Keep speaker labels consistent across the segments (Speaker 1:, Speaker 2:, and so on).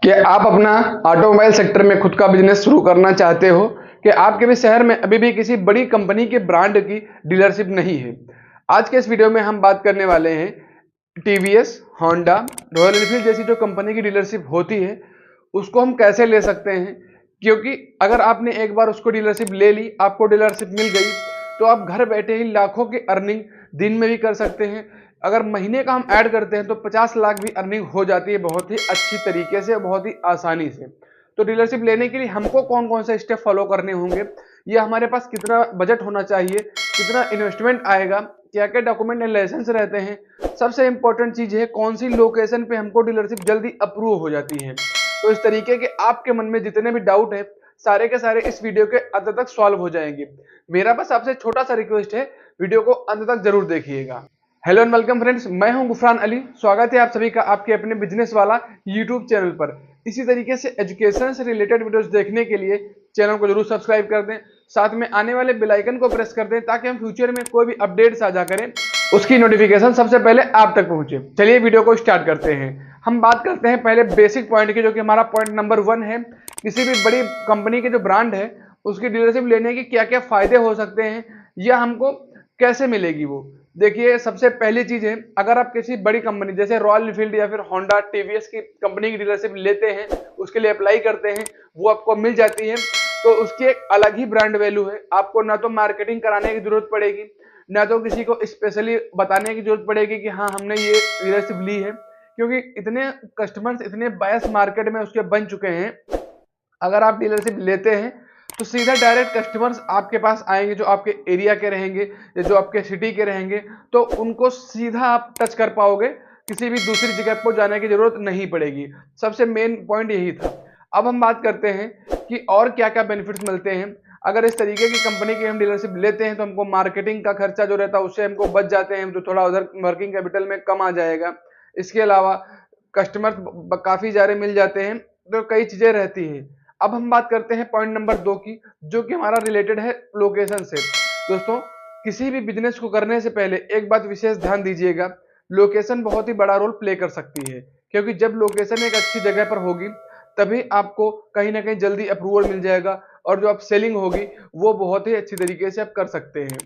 Speaker 1: कि आप अपना ऑटोमोबाइल सेक्टर में खुद का बिजनेस शुरू करना चाहते हो कि आपके भी शहर में अभी भी किसी बड़ी कंपनी के ब्रांड की डीलरशिप नहीं है। आज के इस वीडियो में हम बात करने वाले हैं टीवीएस, होंडा, रॉयल एनफील्ड जैसी जो कंपनी की डीलरशिप होती है उसको हम कैसे ले सकते हैं। क्योंकि अगर आपने एक बार उसको डीलरशिप ले ली, आपको डीलरशिप मिल गई, तो आप घर बैठे ही लाखों की अर्निंग दिन में भी कर सकते हैं। अगर महीने का हम ऐड करते हैं तो 50 लाख भी अर्निंग हो जाती है बहुत ही अच्छी तरीके से, बहुत ही आसानी से। तो डीलरशिप लेने के लिए हमको कौन कौन से स्टेप फॉलो करने होंगे, ये हमारे पास कितना बजट होना चाहिए, कितना इन्वेस्टमेंट आएगा, क्या क्या डॉक्यूमेंट एंड लाइसेंस रहते हैं, सबसे इंपॉर्टेंट चीज है कौन सी लोकेशन पे हमको डीलरशिप जल्दी अप्रूव हो जाती है। तो इस तरीके के आपके मन में जितने भी डाउट है सारे के सारे इस वीडियो के अंत तक सॉल्व हो जाएंगे। मेरा बस आपसे छोटा सा रिक्वेस्ट है, वीडियो को अंत तक जरूर देखिएगा। हेलो एंड वेलकम फ्रेंड्स, मैं हूं गुफरान अली। स्वागत है आप सभी का आपके अपने बिजनेस वाला यूट्यूब चैनल पर। इसी तरीके से एजुकेशन से रिलेटेड वीडियोस देखने के लिए चैनल को जरूर सब्सक्राइब कर दें, साथ में आने वाले बेल आइकन को प्रेस कर दें ताकि हम फ्यूचर में कोई भी अपडेट साझा करें उसकी नोटिफिकेशन सबसे पहले आप तक पहुंचे। चलिए वीडियो को स्टार्ट करते हैं। हम बात करते हैं पहले बेसिक पॉइंट की, जो कि हमारा पॉइंट नंबर 1 है। किसी भी बड़ी कंपनी के जो ब्रांड है उसकी डीलरशिप लेने के क्या क्या फायदे हो सकते हैं या हमको कैसे मिलेगी वो। देखिए, सबसे पहली चीज है, अगर आप किसी बड़ी कंपनी जैसे रॉयल एनफील्ड या फिर होंडा, टीवीएस की कंपनी की डीलरशिप लेते हैं, उसके लिए अप्लाई करते हैं, वो आपको मिल जाती है, तो उसकी एक अलग ही ब्रांड वैल्यू है। आपको ना तो मार्केटिंग कराने की जरूरत पड़ेगी, ना तो किसी को स्पेशली बताने की जरूरत पड़ेगी कि हाँ हमने ये डीलरशिप ली है, क्योंकि इतने कस्टमर्स, इतने बायस मार्केट में उसके बन चुके हैं। अगर आप डीलरशिप लेते हैं तो सीधा डायरेक्ट कस्टमर्स आपके पास आएंगे, जो आपके एरिया के रहेंगे या जो आपके सिटी के रहेंगे, तो उनको सीधा आप टच कर पाओगे, किसी भी दूसरी जगह को जाने की जरूरत नहीं पड़ेगी। सबसे मेन पॉइंट यही था। अब हम बात करते हैं कि और क्या क्या बेनिफिट्स मिलते हैं। अगर इस तरीके की कंपनी की हम डीलरशिप लेते हैं तो हमको मार्केटिंग का खर्चा जो रहता है उससे हमको बच जाते हैं, जो थोड़ा उधर वर्किंग कैपिटल में कम आ जाएगा। इसके अलावा कस्टमर काफी सारे मिल जाते हैं, तो कई चीजें रहती हैं। अब हम बात करते हैं पॉइंट नंबर 2 की, जो कि हमारा रिलेटेड है लोकेशन से। दोस्तों, किसी भी बिजनेस को करने से पहले एक बात विशेष ध्यान दीजिएगा, लोकेशन बहुत ही बड़ा रोल प्ले कर सकती है। क्योंकि जब लोकेशन एक अच्छी जगह पर होगी तभी आपको कहीं ना कहीं जल्दी अप्रूवल मिल जाएगा, और जो आप सेलिंग होगी वो बहुत ही अच्छी तरीके से आप कर सकते हैं।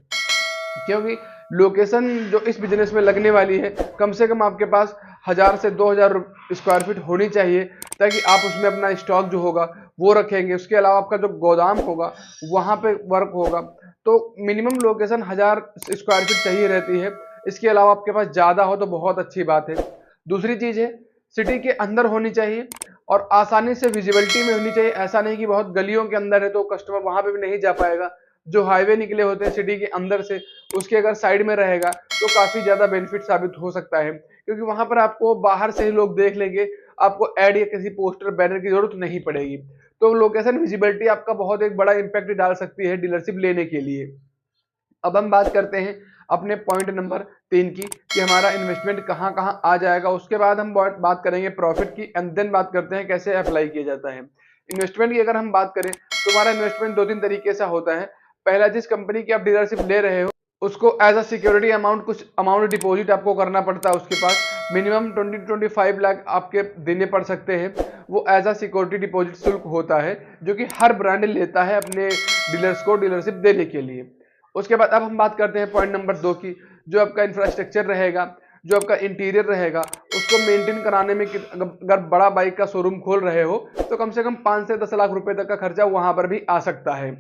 Speaker 1: क्योंकि लोकेशन जो इस बिजनेस में लगने वाली है, कम से कम आपके पास 1000 से 2000 स्क्वायर फीट होनी चाहिए, ताकि आप उसमें अपना स्टॉक जो होगा वो रखेंगे। उसके अलावा आपका जो गोदाम होगा वहां पे वर्क होगा, तो मिनिमम लोकेशन 1000 स्क्वायर फीट चाहिए रहती है। इसके अलावा आपके पास ज्यादा हो तो बहुत अच्छी बात है। दूसरी चीज है, सिटी के अंदर होनी चाहिए और आसानी से विजिबिलिटी में होनी चाहिए। ऐसा नहीं कि बहुत गलियों के अंदर है तो कस्टमर वहां पे भी नहीं जा पाएगा। जो हाईवे निकले होते हैं सिटी के अंदर से, उसके अगर साइड में रहेगा तो काफी ज्यादा बेनिफिट साबित हो सकता है, क्योंकि वहां पर आपको बाहर से ही लोग देख लेंगे, आपको ऐड या किसी पोस्टर बैनर की जरूरत नहीं पड़ेगी। तो लोकेशन विजिबिलिटी आपका बहुत एक बड़ा इंपैक्ट डाल सकती है डीलरशिप लेने के लिए। अब हम बात करते हैं अपने पॉइंट नंबर 3 की, कि हमारा इन्वेस्टमेंट कहाँ कहाँ आ जाएगा। उसके बाद हम बात करेंगे प्रॉफिट की, एंड देन बात करते हैं कैसे अप्लाई किया जाता है। इन्वेस्टमेंट की अगर हम बात करें तो हमारा इन्वेस्टमेंट 2-3 तरीके से होता है। पहला, जिस कंपनी की आप डीलरशिप ले रहे हो उसको एज अ सिक्योरिटी अमाउंट, कुछ अमाउंट डिपॉजिट आपको करना पड़ता है। उसके पास मिनिमम 20-25 लाख आपके देने पड़ सकते हैं। वो एज अ सिक्योरिटी डिपॉजिट शुल्क होता है, जो कि हर ब्रांड लेता है अपने डीलर्स को डीलरशिप देने के लिए। उसके बाद अब हम बात करते हैं पॉइंट नंबर 2 की, जो आपका इंफ्रास्ट्रक्चर रहेगा, जो आपका इंटीरियर रहेगा, उसको मेंटेन कराने में अगर बड़ा बाइक का शोरूम खोल रहे हो तो कम से कम 5 से 10 लाख रुपए तक का खर्चा वहां पर भी आ सकता है।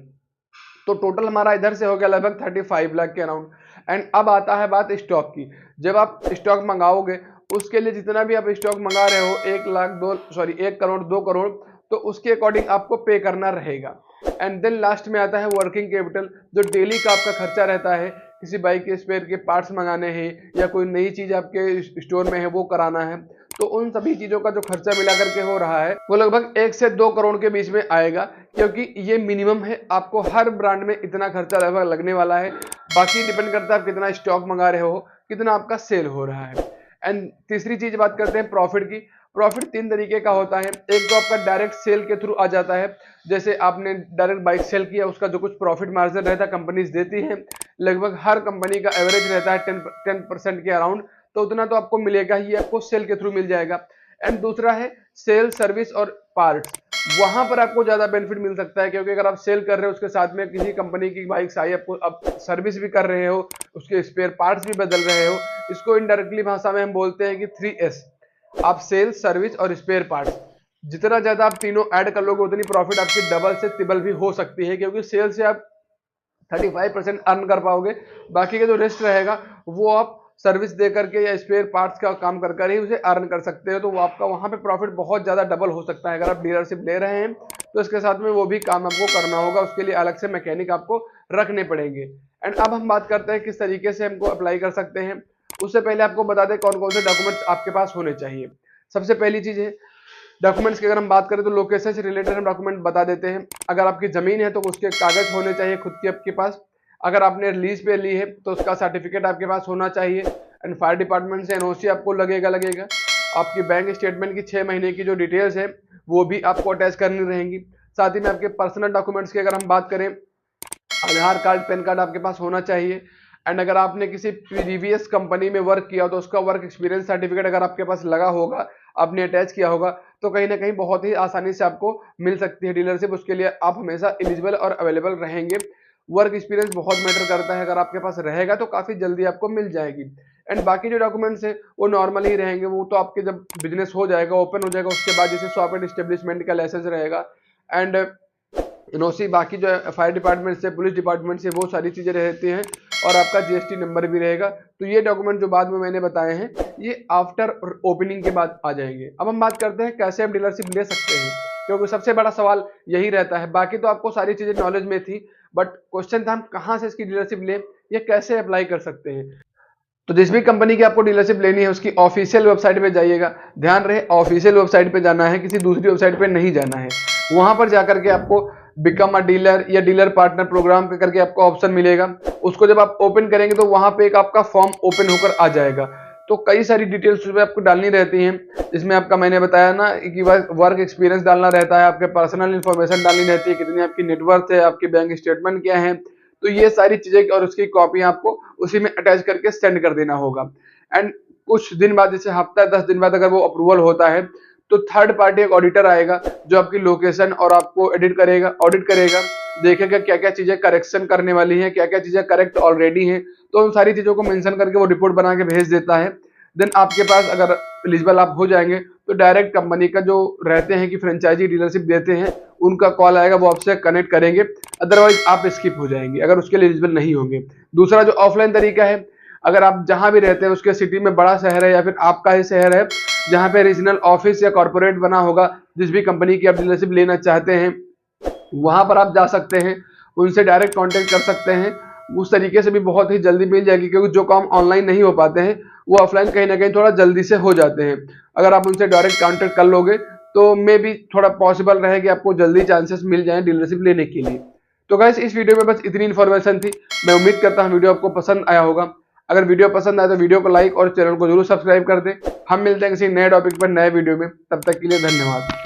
Speaker 1: तो टोटल हमारा इधर से हो गया लगभग 35 लाख के अराउंड। एंड अब आता है बात स्टॉक की। जब आप स्टॉक मंगाओगे, उसके लिए जितना भी आप स्टॉक मंगा रहे हो, 1 करोड़ 2 करोड़, तो उसके अकॉर्डिंग आपको पे करना रहेगा। एंड देन लास्ट में आता है वर्किंग कैपिटल, जो डेली का आपका खर्चा रहता है। किसी बाइक के स्पेयर के पार्ट्स मंगाने हैं या कोई नई चीज आपके स्टोर में है वो कराना है, तो उन सभी चीजों का जो खर्चा मिला करके हो रहा है वो लगभग 1 से 2 करोड़ के बीच में आएगा, क्योंकि ये मिनिमम है। आपको हर ब्रांड में इतना खर्चा लगभग लगने वाला है। बाकी डिपेंड करता है आप कितना स्टॉक मंगा रहे हो, कितना आपका सेल हो रहा है। एंड तीसरी चीज बात करते हैं प्रॉफिट की। प्रॉफिट 3 तरीके का होता है। एक तो आपका डायरेक्ट सेल के थ्रू आ जाता है, जैसे आपने डायरेक्ट बाइक सेल किया, उसका जो कुछ प्रॉफिट मार्जिन रहता है कंपनीज देती हैं, लगभग हर कंपनी का एवरेज रहता है 10% के अराउंड, तो उतना तो आपको मिलेगा ही, आपको सेल के थ्रू मिल जाएगा। एंड दूसरा है सेल सर्विस और पार्ट्स, वहां पर आपको ज्यादा बेनिफिट मिल सकता है, क्योंकि अगर आप सेल कर रहे हो उसके साथ में किसी कंपनी की बाइक्स आई, आपको अब सर्विस भी कर रहे हो, उसके स्पेयर पार्ट्स भी बदल रहे हो, इसको इनडायरेक्टली भाषा में हम बोलते हैं कि 3S। आप सेल सर्विस और स्पेयर पार्ट्स जितना ज्यादा आप तीनों ऐड कर लोगे उतनी प्रॉफिट आपकी डबल से ट्रिपल भी हो सकती है, क्योंकि सेल से आप 35% अर्न कर पाओगे, बाकी का जो रेस्ट रहेगा वो आप सर्विस दे करके या स्पेयर पार्ट्स का काम कर कर ही उसे अर्न कर सकते हो। तो वो आपका वहां पे प्रॉफिट बहुत ज्यादा डबल हो सकता है। अगर आप डीलरशिप ले रहे हैं तो इसके साथ में वो भी काम आपको करना होगा, उसके लिए अलग से मैकेनिक आपको रखने पड़ेंगे। एंड अब हम बात करते हैं किस तरीके से हमको अप्लाई कर सकते हैं। उससे पहले आपको बता दें कौन कौन से डॉक्यूमेंट्स आपके पास होने चाहिए। सबसे पहली चीज है डॉक्यूमेंट्स की, अगर हम बात करें तो लोकेशन से रिलेटेड हम डॉक्यूमेंट बता देते हैं। अगर आपकी जमीन है तो उसके कागज होने चाहिए खुद के आपके पास। अगर आपने लीज पे ली है तो उसका सर्टिफिकेट आपके पास होना चाहिए। एंड फायर डिपार्टमेंट से एनओसी आपको लगेगा। आपकी बैंक स्टेटमेंट की 6 महीने की जो डिटेल्स है वो भी आपको अटैच करनी रहेंगी। साथ ही में आपके पर्सनल डॉक्यूमेंट्स की अगर हम बात करें, आधार कार्ड, पैन कार्ड आपके पास होना चाहिए। एंड अगर आपने किसी प्रीवियस कंपनी में वर्क किया तो उसका वर्क एक्सपीरियंस सर्टिफिकेट अगर आपके पास लगा होगा, आपने अटैच किया होगा, तो कहीं ना कहीं बहुत ही आसानी से आपको मिल सकती है डीलरशिप। उसके लिए आप हमेशा एलिजिबल और अवेलेबल रहेंगे। वर्क एक्सपीरियंस बहुत मैटर करता है, अगर आपके पास रहेगा तो काफी जल्दी आपको मिल जाएगी। एंड बाकी जो डॉक्यूमेंट्स है वो नॉर्मल ही रहेंगे, वो तो आपके जब बिजनेस हो जाएगा, ओपन हो जाएगा, उसके बाद जैसे शॉप एंड एस्टेब्लिशमेंट का लाइसेंस रहेगा एंड एनओसी, बाकी जो फायर डिपार्टमेंट से, पुलिस डिपार्टमेंट से, वो सारी चीजें रहती हैं और आपका जीएसटी नंबर भी रहेगा। तो ये डॉक्यूमेंट जो बाद में मैंने बताए हैं ये आफ्टर ओपनिंग के बाद आ जाएंगे। अब हम बात करते हैं कैसे हम डीलरशिप ले सकते हैं, क्योंकि सबसे बड़ा सवाल यही रहता है। बाकी तो आपको सारी चीजें नॉलेज में थी, बट क्वेश्चन था हम कहाँ से इसकी डीलरशिप लें, ये कैसे अप्लाई कर सकते हैं। तो जिस भी कंपनी की आपको डीलरशिप लेनी है उसकी ऑफिशियल वेबसाइट पे जाइएगा। ध्यान रहे ऑफिशियल वेबसाइट पे जाना है, किसी दूसरी वेबसाइट पे नहीं जाना है। वहां पर जाकर के आपको बिकम अ डीलर या डीलर पार्टनर प्रोग्राम पे करके आपको ऑप्शन मिलेगा। उसको जब आप ओपन करेंगे तो वहां पे एक आपका फॉर्म ओपन होकर आ जाएगा। तो कई सारी डिटेल्स उसमें आपको डालनी रहती हैं, जिसमें आपका मैंने बताया ना कि वर्क एक्सपीरियंस डालना रहता है, आपके पर्सनल इन्फॉर्मेशन डालनी रहती है, कितनी आपकी नेटवर्थ है, आपकी बैंक स्टेटमेंट क्या है। तो ये सारी चीजें और उसकी कॉपी आपको उसी में अटैच करके सेंड कर देना होगा। एंड कुछ दिन बाद, जैसे हफ्ता 10 दिन बाद अगर वो अप्रूवल होता है तो थर्ड पार्टी एक ऑडिटर आएगा जो आपकी लोकेशन और आपको ऑडिट करेगा, देखेगा क्या क्या चीजें करेक्शन करने वाली हैं, क्या क्या चीजें करेक्ट ऑलरेडी हैं। तो उन सारी चीजों को मेंशन करके वो रिपोर्ट बना के भेज देता है। देन आपके पास अगर एलिजिबल आप हो जाएंगे तो डायरेक्ट कंपनी का जो रहते हैं कि फ्रेंचाइजी डीलरशिप देते हैं उनका कॉल आएगा, वो आपसे कनेक्ट करेंगे। अदरवाइज आप स्किप हो जाएंगे अगर उसके लिए एलिजिबल नहीं होंगे। दूसरा जो ऑफलाइन तरीका है, अगर आप जहां भी रहते हैं उसके सिटी में बड़ा शहर है या फिर आपका ही शहर है जहां पे रीजनल ऑफिस या कॉर्पोरेट बना होगा, जिस भी कंपनी की आप डीलरशिप लेना चाहते हैं वहां पर आप जा सकते हैं, उनसे डायरेक्ट कांटेक्ट कर सकते हैं। उस तरीके से भी बहुत ही जल्दी मिल जाएगी, क्योंकि जो काम ऑनलाइन नहीं हो पाते हैं वो ऑफलाइन कहीं ना कहीं थोड़ा जल्दी से हो जाते हैं। अगर आप उनसे डायरेक्ट कांटेक्ट कर लोगे तो मे भी थोड़ा पॉसिबल रहे कि आपको जल्दी चांसेस मिल जाएं डीलरशिप लेने के लिए। तो गाइस इस वीडियो में बस इतनी इन्फॉर्मेशन थी। मैं उम्मीद करता हूं वीडियो आपको पसंद आया होगा। अगर वीडियो पसंद आए तो वीडियो को लाइक और चैनल को जरूर सब्सक्राइब कर दें। हम मिलते हैं किसी नए टॉपिक पर नए वीडियो में, तब तक के लिए धन्यवाद।